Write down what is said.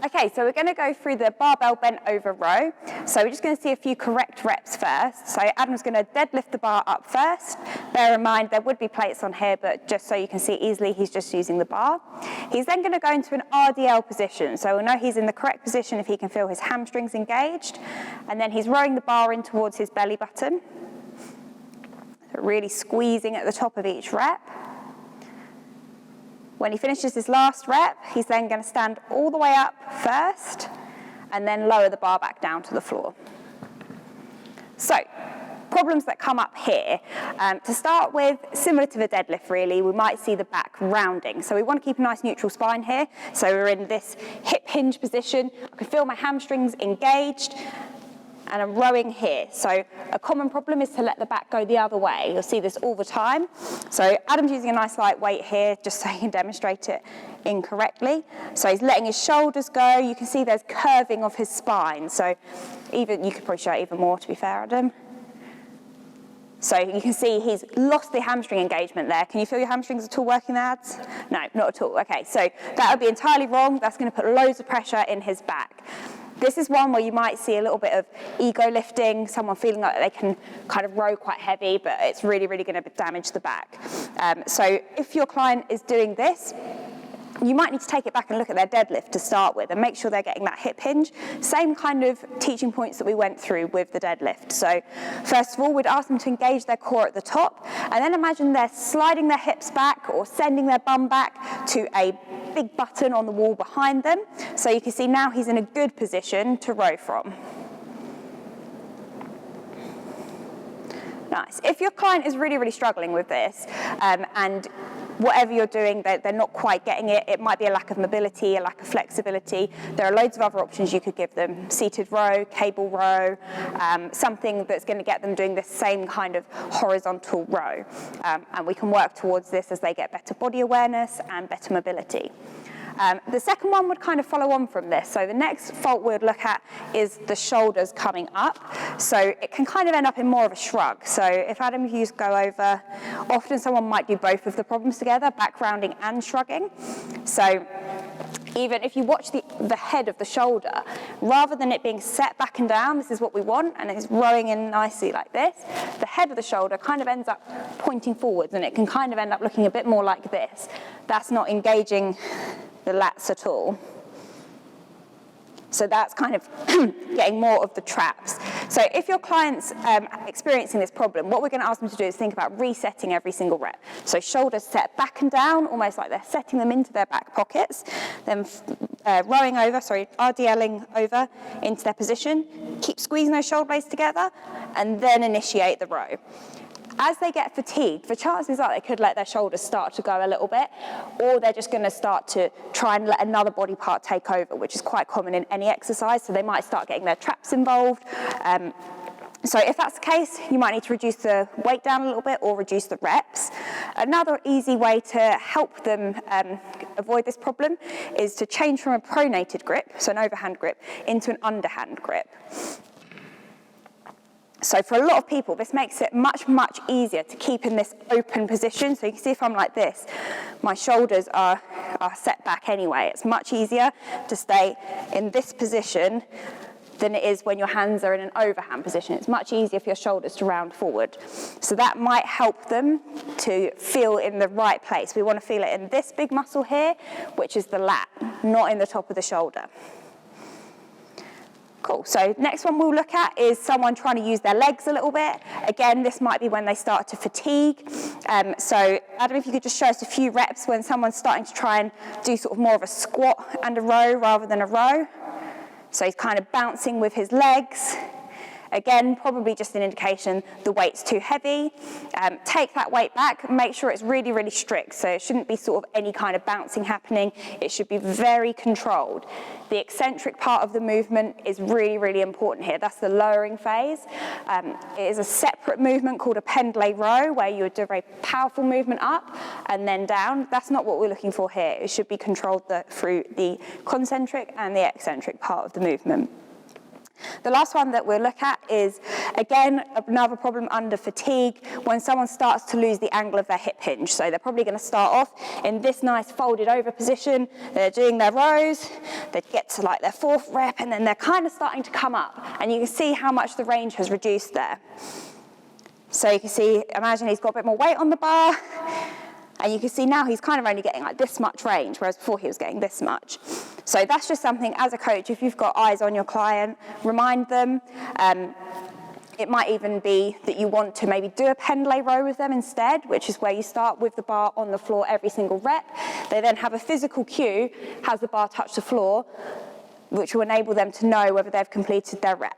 Okay, so we're going to go through the barbell bent over row. So we're just going to see a few correct reps first. So Adam's going to deadlift the bar up first. Bear in mind there would be plates on here, but just so you can see easily, he's just using the bar. He's then going to go into an RDL position. So we'll know he's in the correct position if he can feel his hamstrings engaged. And then he's rowing the bar in towards his belly button. So really squeezing at the top of each rep. When he finishes his last rep, he's then going to stand all the way up first and then lower the bar back down to the floor. So, problems that come up here. To start with, similar to the deadlift really, we might see the back rounding. So we want to keep a nice neutral spine here. So we're in this hip hinge position. I can feel my hamstrings engaged. And I'm rowing here. So a common problem is to let the back go the other way. You'll see this all the time. So Adam's using a nice light weight here just so he can demonstrate it incorrectly. So he's letting his shoulders go. You can see there's curving of his spine. So even you could probably show it even more, to be fair, Adam. So you can see he's lost the hamstring engagement there. Can you feel your hamstrings at all working, lads? No, not at all. Okay, so that would be entirely wrong. That's going to put loads of pressure in his back. This is one where you might see a little bit of ego lifting, someone feeling like they can kind of row quite heavy, but it's really, really going to damage the back. So if your client is doing this, you might need to take it back and look at their deadlift to start with and make sure they're getting that hip hinge. Same kind of teaching points that we went through with the deadlift. So first of all, we'd ask them to engage their core at the top, and then imagine they're sliding their hips back or sending their bum back to a big button on the wall behind them. So you can see now he's in a good position to row from. Nice. If your client is really, really struggling with this and whatever you're doing, they're not quite getting it. It might be a lack of mobility, a lack of flexibility. There are loads of other options you could give them. Seated row, cable row, something that's going to get them doing the same kind of horizontal row. And we can work towards this as they get better body awareness and better mobility. The second one would kind of follow on from this. So the next fault we'd look at is the shoulders coming up. So it can kind of end up in more of a shrug. So if Adam, you just go over, often someone might do both of the problems together, back rounding and shrugging. So even if you watch the head of the shoulder, rather than it being set back and down, this is what we want, and it's rowing in nicely like this, the head of the shoulder kind of ends up pointing forwards, and it can kind of end up looking a bit more like this. That's not engaging the lats at all. So that's kind of getting more of the traps. So if your client's experiencing this problem, what we're going to ask them to do is think about resetting every single rep. So shoulders set back and down, almost like they're setting them into their back pockets, then RDLing over into their position, keep squeezing those shoulder blades together, and then initiate the row. As they get fatigued, the chances are they could let their shoulders start to go a little bit, or they're just going to start to try and let another body part take over, which is quite common in any exercise, so they might start getting their traps involved. So if that's the case, you might need to reduce the weight down a little bit or reduce the reps. Another easy way to help them avoid this problem is to change from a pronated grip, so an overhand grip, into an underhand grip. So for a lot of people, this makes it much, much easier to keep in this open position. So you can see if I'm like this, my shoulders are set back anyway. It's much easier to stay in this position than it is when your hands are in an overhand position. It's much easier for your shoulders to round forward. So that might help them to feel in the right place. We want to feel it in this big muscle here, which is the lat, not in the top of the shoulder. Cool, so next one we'll look at is someone trying to use their legs a little bit. Again, this might be when they start to fatigue. So Adam, if you could just show us a few reps when someone's starting to try and do sort of more of a squat and a row rather than a row. So he's kind of bouncing with his legs. Again, probably just an indication the weight's too heavy. Take that weight back, make sure it's really, really strict. So it shouldn't be sort of any kind of bouncing happening. It should be very controlled. The eccentric part of the movement is really, really important here. That's the lowering phase. It is a separate movement called a pendlay row, where you would do a very powerful movement up and then down. That's not what we're looking for here. It should be controlled through the concentric and the eccentric part of the movement. The last one that we'll look at is, again, another problem under fatigue, when someone starts to lose the angle of their hip hinge. So they're probably going to start off in this nice folded over position. They're doing their rows, they get to like their 4th rep, and then they're kind of starting to come up. And you can see how much the range has reduced there. So you can see, imagine he's got a bit more weight on the bar, and you can see now he's kind of only getting like this much range, whereas before he was getting this much. So that's just something, as a coach, if you've got eyes on your client, remind them. It might even be that you want to maybe do a pendlay row with them instead, which is where you start with the bar on the floor every single rep. They then have a physical cue, has the bar touch the floor, which will enable them to know whether they've completed their rep.